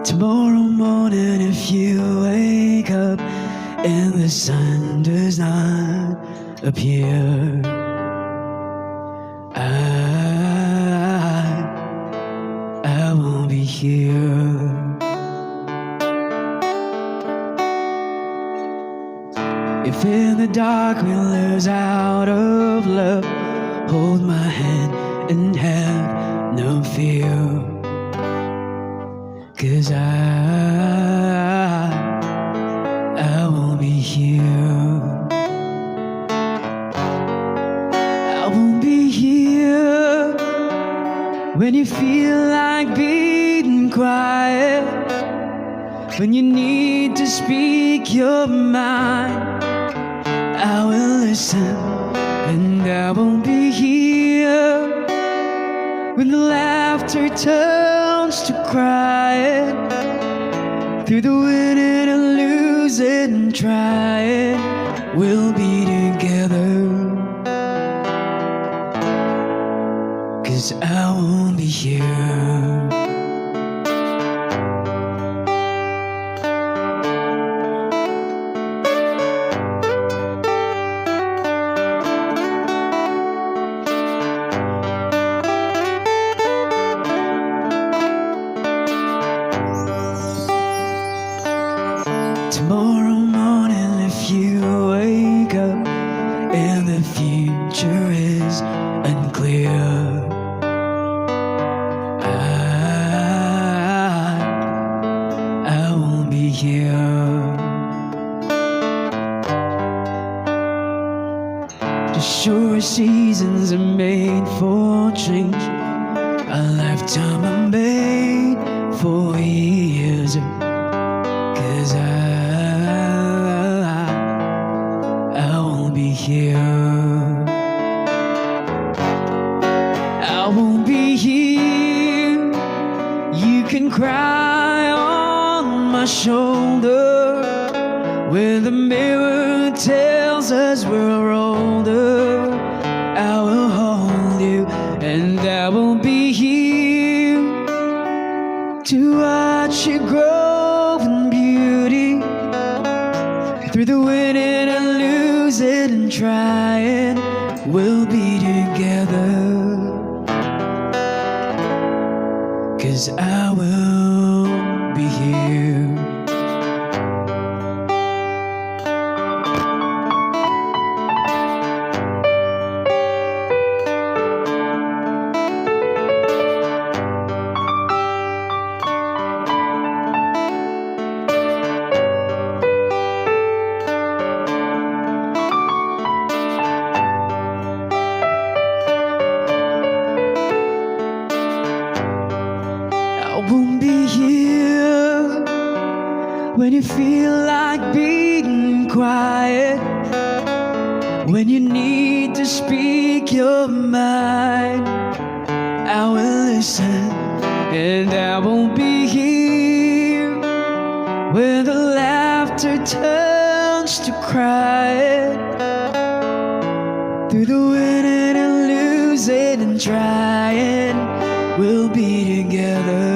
Tomorrow morning, if you wake up and the sun does not appear, I won't be here. If in the dark we lose out of love, hold my hand and have no fear. 'Cause I won't be here. I won't be here when you feel like being quiet, when you need to speak your mind. I will listen, and I won't be here when the laughter turns to crying, through the winning and losing and trying, we'll be together. 'Cause I won't be here. Tomorrow morning, if you wake up and the future is unclear, I won't be here. The short seasons are made for change, a lifetime are made for years. 'Cause I won't be here. I won't be here. You can cry on my shoulder when the mirror tells us we're older. I will hold you, and I won't be here to watch you grow in beauty, through the winning and losing and trying, we'll be together. 'Cause I will be here. I won't be here when you feel like being quiet, when you need to speak your mind. I will listen, and I won't be here when the laughter turns to crying, through the winning and losing and trying, we'll be together.